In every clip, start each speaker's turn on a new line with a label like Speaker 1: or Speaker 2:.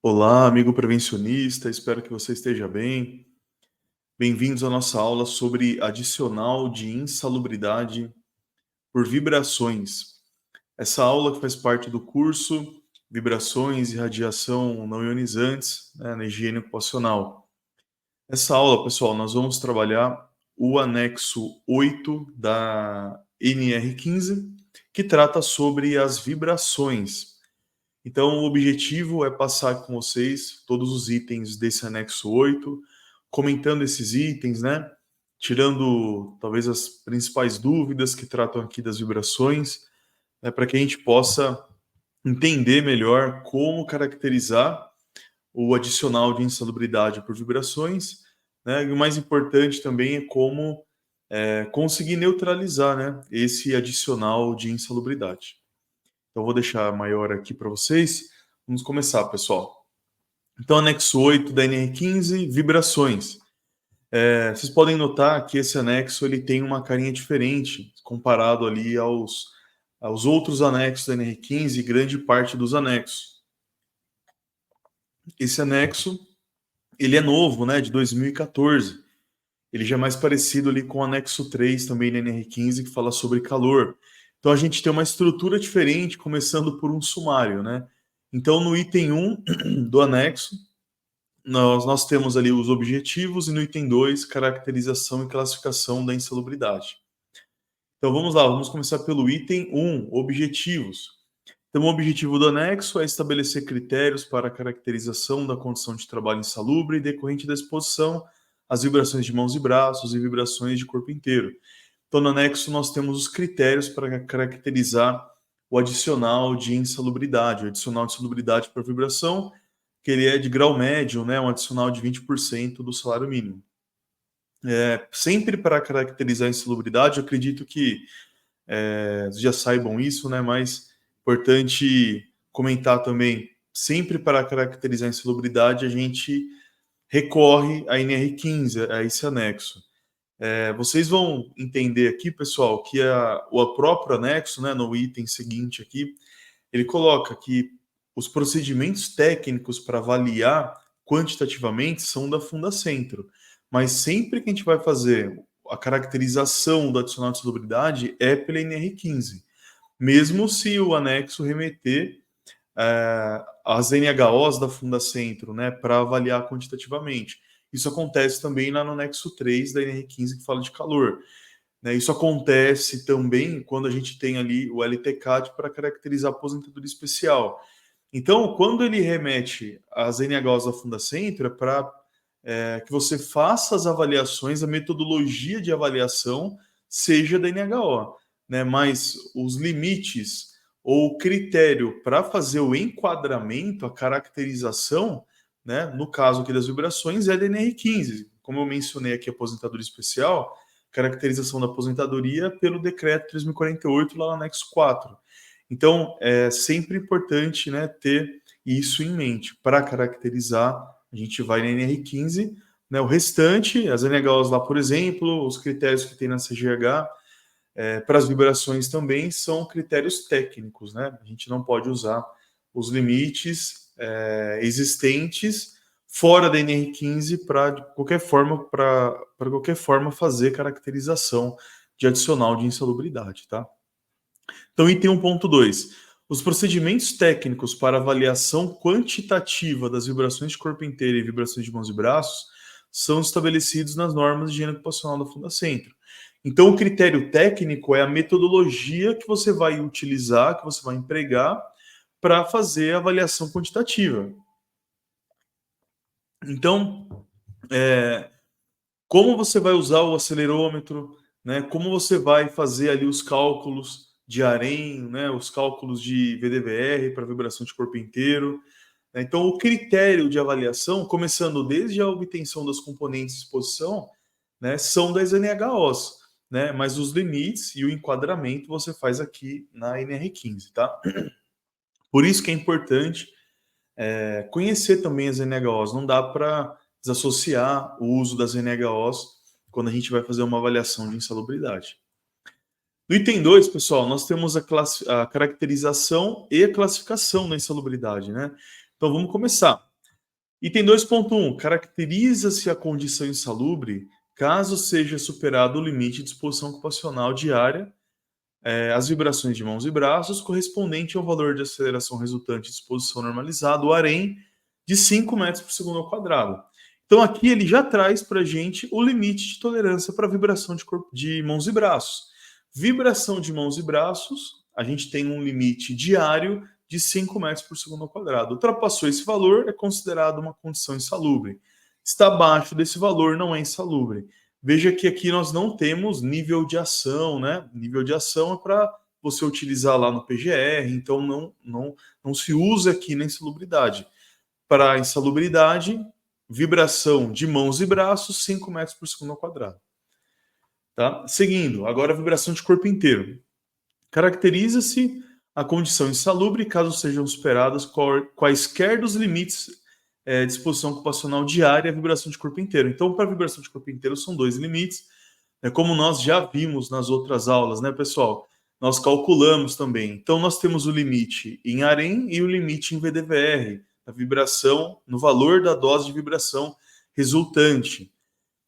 Speaker 1: Olá, amigo prevencionista, espero que você esteja bem. Bem-vindos à nossa aula sobre adicional de insalubridade por vibrações. Essa aula que faz parte do curso Vibrações e Radiação Não Ionizantes, na higiene ocupacional. Nessa aula, pessoal, nós vamos trabalhar o anexo 8 da NR15, que trata sobre as vibrações. Então, o objetivo é passar com vocês todos os itens desse anexo 8, comentando esses itens, né? Tirando talvez as principais dúvidas que tratam aqui das vibrações, né, para que a gente possa entender melhor como caracterizar o adicional de insalubridade por vibrações, né? E o mais importante também é como conseguir neutralizar, né, esse adicional de insalubridade. Então, eu vou deixar maior aqui para vocês. Vamos começar, pessoal. Então, anexo 8 da NR15, vibrações. Vocês podem notar que esse anexo ele tem uma carinha diferente comparado ali aos outros anexos da NR15 e grande parte dos anexos. Esse anexo ele é novo, né, de 2014. Ele já é mais parecido ali com o anexo 3 também da NR15, que fala sobre calor. Então a gente tem uma estrutura diferente, começando por um sumário, né? Então no item 1 do anexo, nós temos ali os objetivos, e no item 2, caracterização e classificação da insalubridade. Então vamos lá, vamos começar pelo item 1, objetivos. Então o objetivo do anexo é estabelecer critérios para a caracterização da condição de trabalho insalubre decorrente da exposição às vibrações de mãos e braços e vibrações de corpo inteiro. Então, no anexo, nós temos os critérios para caracterizar o adicional de insalubridade. O adicional de insalubridade para vibração, que ele é de grau médio, né, um adicional de 20% do salário mínimo. Sempre para caracterizar a insalubridade, eu acredito que já saibam isso, né, mas importante comentar também, sempre para caracterizar a insalubridade, a gente recorre à NR15, a esse anexo. Vocês vão entender aqui, pessoal, que o próprio anexo, né, no item seguinte aqui, ele coloca que os procedimentos técnicos para avaliar quantitativamente são da Fundacentro, mas sempre que a gente vai fazer a caracterização do adicional de salubridade é pela NR15, mesmo se o anexo remeter as NHOs da Fundacentro, né, para avaliar quantitativamente. Isso acontece também lá no anexo 3 da NR15, que fala de calor. Né? Isso acontece também quando a gente tem ali o LTCAD para caracterizar a aposentadoria especial. Então, quando ele remete às NHOs da Fundacentro, é para que você faça as avaliações, a metodologia de avaliação seja da NHO. Né? Mas os limites ou o critério para fazer o enquadramento, a caracterização, né, no caso aqui das vibrações, é da NR15. Como eu mencionei aqui, aposentadoria especial, caracterização da aposentadoria pelo decreto 3048, lá no anexo 4. Então, é sempre importante, né, ter isso em mente. Para caracterizar, a gente vai na NR15, né, o restante, as NHOs lá, por exemplo, os critérios que tem na CGH, para as vibrações também são critérios técnicos, né? A gente não pode usar os limites existentes fora da NR15 para qualquer forma fazer caracterização de adicional de insalubridade, tá? Então, item 1.2. Os procedimentos técnicos para avaliação quantitativa das vibrações de corpo inteiro e vibrações de mãos e braços são estabelecidos nas normas de higiene ocupacional da Fundacentro. Então, o critério técnico é a metodologia que você vai utilizar, que você vai empregar para fazer a avaliação quantitativa. Então, como você vai usar o acelerômetro, né? Como você vai fazer ali os cálculos de AREM, né? Os cálculos de VDVR para vibração de corpo inteiro. Então, o critério de avaliação, começando desde a obtenção das componentes de exposição, né, são das NHOs, né? Mas os limites e o enquadramento você faz aqui na NR15, tá? Por isso que é importante conhecer também as NHOs. Não dá para desassociar o uso das NHOs quando a gente vai fazer uma avaliação de insalubridade. No item 2, pessoal, nós temos a caracterização e a classificação da insalubridade, né? Então vamos começar. Item 2.1. Caracteriza-se a condição insalubre caso seja superado o limite de exposição ocupacional diária as vibrações de mãos e braços correspondente ao valor de aceleração resultante de exposição normalizada, o AREM, de 5 metros por segundo ao quadrado. Então aqui ele já traz para a gente o limite de tolerância para vibração de mãos e braços. Vibração de mãos e braços, a gente tem um limite diário de 5 metros por segundo ao quadrado. Ultrapassou esse valor, é considerado uma condição insalubre. Está abaixo desse valor, não é insalubre. Veja que aqui nós não temos nível de ação, né? Nível de ação é para você utilizar lá no PGR, então não se usa aqui na insalubridade. Para a insalubridade, vibração de mãos e braços, 5 metros por segundo ao quadrado. Tá? Seguindo, agora a vibração de corpo inteiro. Caracteriza-se a condição insalubre caso sejam superadas quaisquer dos limites de exposição ocupacional diária à vibração de corpo inteiro. Então, para a vibração de corpo inteiro, são 2 limites, como nós já vimos nas outras aulas, né, pessoal? Nós calculamos também. Então, nós temos o limite em AREM e o limite em VDVR, a vibração, no valor da dose de vibração resultante.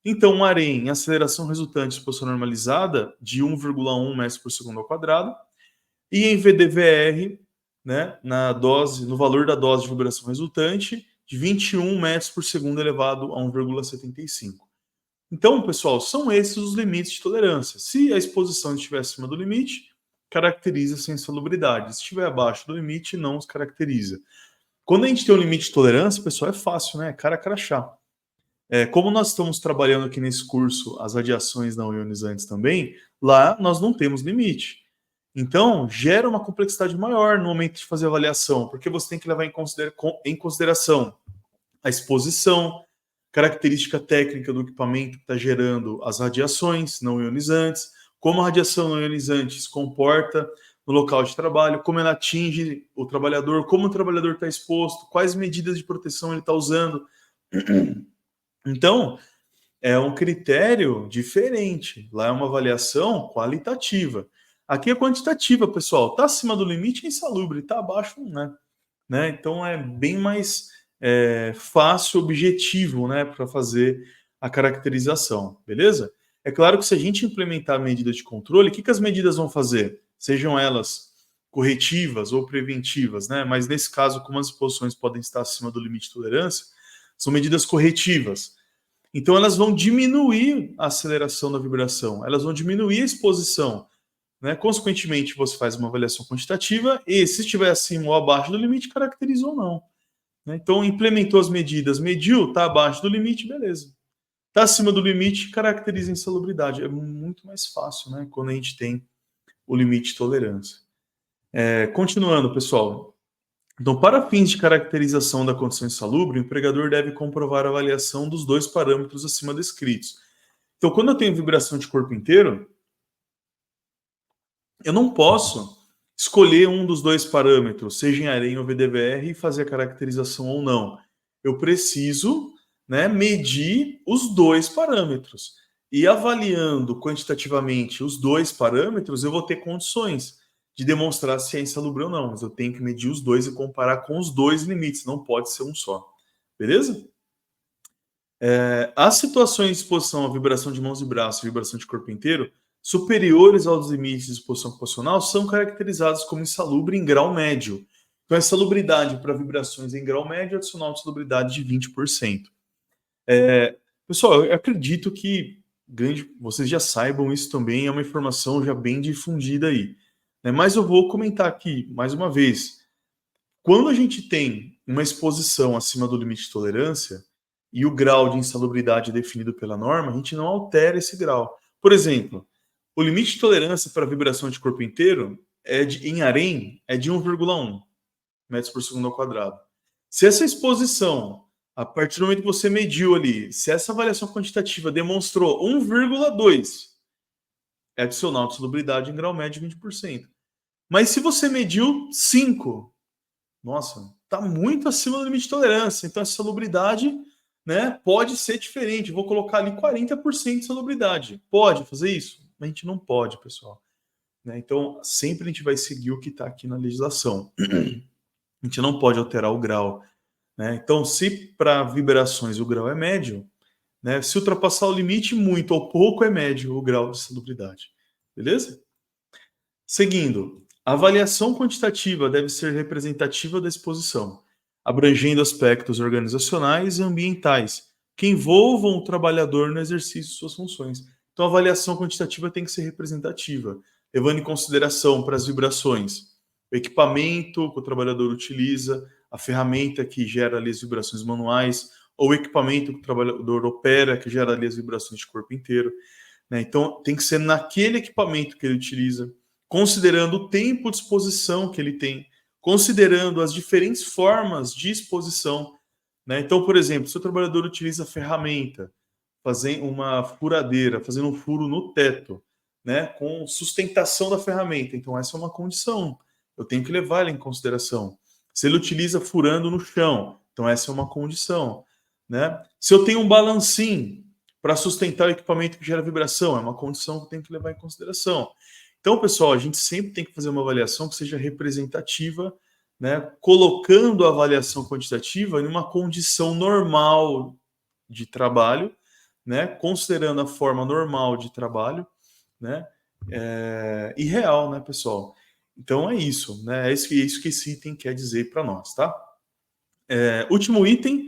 Speaker 1: Então, um AREM em aceleração resultante de exposição normalizada de 1,1 metros por segundo ao quadrado, e em VDVR, né, no valor da dose de vibração resultante, de 21 metros por segundo elevado a 1,75. Então, pessoal, são esses os limites de tolerância. Se a exposição estiver acima do limite, caracteriza-se a insalubridade. Se estiver abaixo do limite, não os caracteriza. Quando a gente tem um limite de tolerância, pessoal, é fácil, né? Cara a crachá. Como nós estamos trabalhando aqui nesse curso as radiações não ionizantes também, lá nós não temos limite. Então, gera uma complexidade maior no momento de fazer a avaliação, porque você tem que levar em consideração a exposição, característica técnica do equipamento que está gerando as radiações não ionizantes, como a radiação não ionizante se comporta no local de trabalho, como ela atinge o trabalhador, como o trabalhador está exposto, quais medidas de proteção ele está usando. Então, é um critério diferente. Lá é uma avaliação qualitativa. Aqui é quantitativa, pessoal. Está acima do limite, é insalubre. Está abaixo, não é. Né? Então, é bem mais fácil, objetivo, né, para fazer a caracterização. Beleza? É claro que se a gente implementar a medida de controle, o que as medidas vão fazer? Sejam elas corretivas ou preventivas, né? Mas nesse caso, como as exposições podem estar acima do limite de tolerância, são medidas corretivas. Então, elas vão diminuir a aceleração da vibração, elas vão diminuir a exposição. Né? Consequentemente, você faz uma avaliação quantitativa e, se estiver acima ou abaixo do limite, caracteriza ou não. Né? Então, implementou as medidas, mediu, está abaixo do limite, beleza. Está acima do limite, caracteriza a insalubridade. É muito mais fácil, né? Quando a gente tem o limite de tolerância. Continuando, pessoal. Então, para fins de caracterização da condição insalubre, o empregador deve comprovar a avaliação dos 2 parâmetros acima descritos. Então, quando eu tenho vibração de corpo inteiro, eu não posso escolher um dos 2 parâmetros, seja em AREM ou VDVR, e fazer a caracterização ou não. Eu preciso, né, medir os 2 parâmetros. E avaliando quantitativamente os 2 parâmetros, eu vou ter condições de demonstrar se é insalubre ou não. Mas eu tenho que medir os 2 e comparar com os 2 limites, não pode ser um só. Beleza? As situações de exposição à vibração de mãos e braços e vibração de corpo inteiro superiores aos limites de exposição ocupacional são caracterizadas como insalubre em grau médio. Então, a insalubridade para vibrações em grau médio é adicional de insalubridade de 20%. Pessoal, eu acredito que vocês já saibam isso também, é uma informação já bem difundida aí. Né? Mas eu vou comentar aqui, mais uma vez. Quando a gente tem uma exposição acima do limite de tolerância e o grau de insalubridade definido pela norma, a gente não altera esse grau. Por exemplo, o limite de tolerância para vibração de corpo inteiro em AREM é de 1,1 metros por segundo ao quadrado. Se essa exposição, a partir do momento que você mediu ali, se essa avaliação quantitativa demonstrou 1,2, é adicional de insalubridade em grau médio de 20%. Mas se você mediu 5, nossa, está muito acima do limite de tolerância. Então, a salubridade, né, pode ser diferente. Vou colocar ali 40% de salubridade. Pode fazer isso? A gente não pode, pessoal. Né? Então, sempre a gente vai seguir o que está aqui na legislação. A gente não pode alterar o grau. né? Então, se para vibrações o grau é médio, né? Se ultrapassar o limite, muito ou pouco é médio o grau de salubridade. Beleza? Seguindo, a avaliação quantitativa deve ser representativa da exposição, abrangendo aspectos organizacionais e ambientais que envolvam o trabalhador no exercício de suas funções. Então, a avaliação quantitativa tem que ser representativa, levando em consideração para as vibrações o equipamento que o trabalhador utiliza, a ferramenta que gera ali as vibrações manuais, ou o equipamento que o trabalhador opera, que gera ali as vibrações de corpo inteiro, né? Então, tem que ser naquele equipamento que ele utiliza, considerando o tempo de exposição que ele tem, considerando as diferentes formas de exposição, né? Então, por exemplo, se o trabalhador utiliza ferramenta, fazendo uma furadeira, fazendo um furo no teto, né, com sustentação da ferramenta, então essa é uma condição, eu tenho que levar ela em consideração. Se ele utiliza furando no chão, então essa é uma condição, né? Se eu tenho um balancim para sustentar o equipamento que gera vibração, é uma condição que eu tenho que levar em consideração. Então, pessoal, a gente sempre tem que fazer uma avaliação que seja representativa, né, colocando a avaliação quantitativa em uma condição normal de trabalho, né, considerando a forma normal de trabalho, né, e real, né, pessoal? Então é isso, né? É isso que esse item quer dizer para nós, tá? Último item.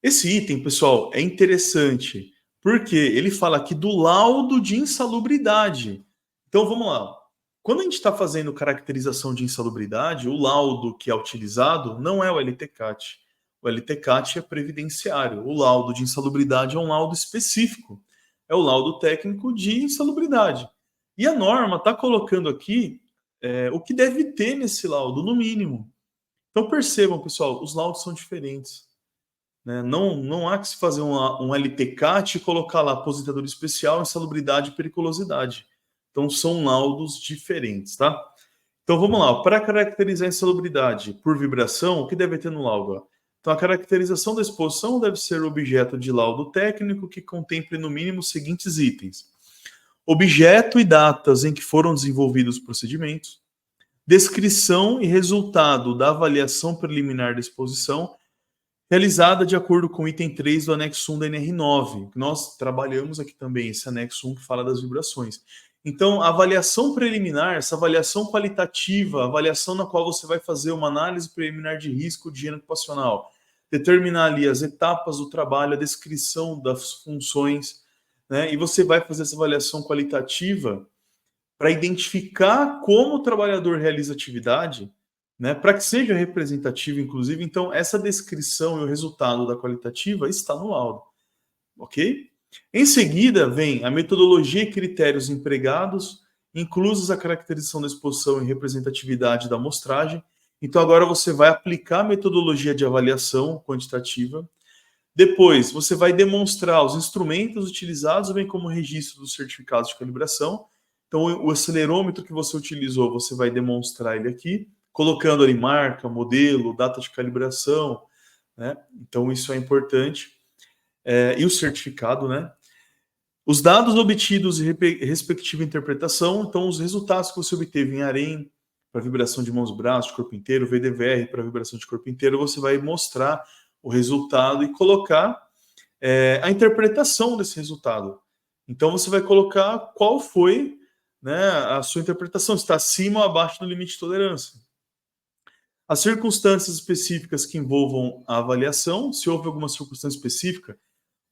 Speaker 1: Esse item, pessoal, é interessante porque ele fala aqui do laudo de insalubridade. Então vamos lá. Quando a gente está fazendo caracterização de insalubridade, o laudo que é utilizado não é o LTCAT. O LTCAT é previdenciário. O laudo de insalubridade é um laudo específico. É o laudo técnico de insalubridade. E a norma está colocando aqui o que deve ter nesse laudo, no mínimo. Então percebam, pessoal, os laudos são diferentes, né? Não há que se fazer um LTCAT e colocar lá aposentadoria especial, insalubridade e periculosidade. Então são laudos diferentes, tá? Então vamos lá, para caracterizar a insalubridade por vibração, o que deve ter no laudo? Então a caracterização da exposição deve ser objeto de laudo técnico que contemple no mínimo os seguintes itens: objeto e datas em que foram desenvolvidos os procedimentos, descrição e resultado da avaliação preliminar da exposição, realizada de acordo com o item 3 do anexo 1 da NR9. Nós trabalhamos aqui também esse anexo 1 que fala das vibrações. Então, a avaliação preliminar, essa avaliação qualitativa, a avaliação na qual você vai fazer uma análise preliminar de risco de higiene ocupacional, determinar ali as etapas do trabalho, a descrição das funções, né? E você vai fazer essa avaliação qualitativa para identificar como o trabalhador realiza a atividade, né, para que seja representativo, inclusive. Então, essa descrição e o resultado da qualitativa está no laudo, ok? Em seguida, vem a metodologia e critérios empregados, inclusos a caracterização da exposição e representatividade da amostragem. Então, agora você vai aplicar a metodologia de avaliação quantitativa. Depois, você vai demonstrar os instrumentos utilizados, bem como o registro dos certificados de calibração. Então, o acelerômetro que você utilizou, você vai demonstrar ele aqui, colocando ali marca, modelo, data de calibração, né? Então, isso é importante. E o certificado, né? Os dados obtidos e respectiva interpretação, então, os resultados que você obteve em AREM, para vibração de mãos e braços, de corpo inteiro, VDVR para vibração de corpo inteiro, você vai mostrar o resultado e colocar a interpretação desse resultado. Então, você vai colocar qual foi, né, a sua interpretação, está acima ou abaixo do limite de tolerância. As circunstâncias específicas que envolvam a avaliação, se houve alguma circunstância específica,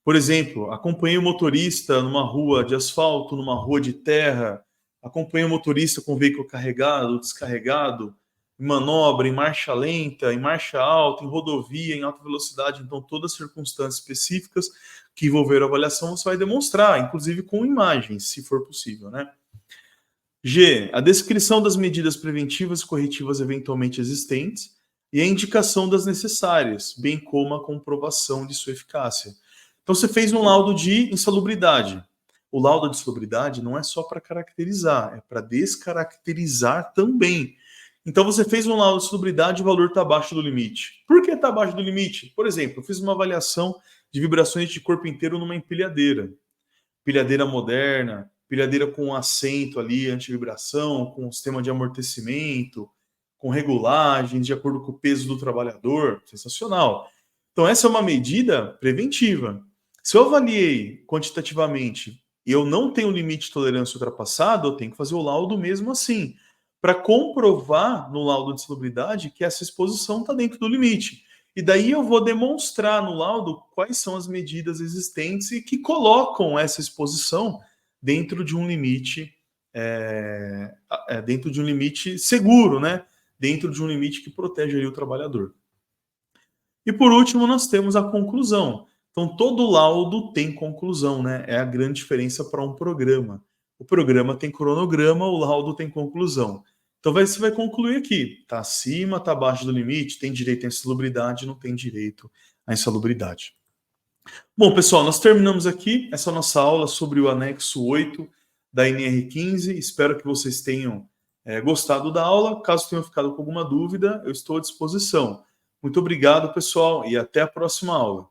Speaker 1: por exemplo, acompanhei o motorista numa rua de asfalto, numa rua de terra, acompanhei o motorista com o veículo carregado, descarregado, em manobra, em marcha lenta, em marcha alta, em rodovia, em alta velocidade. Então, todas as circunstâncias específicas que envolveram a avaliação você vai demonstrar, inclusive com imagens, se for possível, né? G, a descrição das medidas preventivas e corretivas eventualmente existentes e a indicação das necessárias, bem como a comprovação de sua eficácia. Então, você fez um laudo de insalubridade. O laudo de insalubridade não é só para caracterizar, é para descaracterizar também. Então, você fez um laudo de insalubridade e o valor está abaixo do limite. Por que está abaixo do limite? Por exemplo, eu fiz uma avaliação de vibrações de corpo inteiro numa empilhadeira. Empilhadeira moderna, empilhadeira com assento ali, antivibração, com sistema de amortecimento, com regulagens de acordo com o peso do trabalhador. Sensacional. Então, essa é uma medida preventiva. Se eu avaliei quantitativamente e eu não tenho limite de tolerância ultrapassado, eu tenho que fazer o laudo mesmo assim, para comprovar no laudo de salubridade que essa exposição está dentro do limite. E daí eu vou demonstrar no laudo quais são as medidas existentes e que colocam essa exposição dentro de um limite, dentro de um limite seguro, né? Dentro de um limite que protege aí o trabalhador. E por último, nós temos a conclusão. Então, todo laudo tem conclusão, né? É a grande diferença para um programa. O programa tem cronograma, o laudo tem conclusão. Então, você vai concluir aqui: está acima, está abaixo do limite, tem direito à insalubridade, não tem direito à insalubridade. Bom, pessoal, nós terminamos aqui essa nossa aula sobre o anexo 8 da NR15. Espero que vocês tenham gostado da aula. Caso tenham ficado com alguma dúvida, eu estou à disposição. Muito obrigado, pessoal, e até a próxima aula.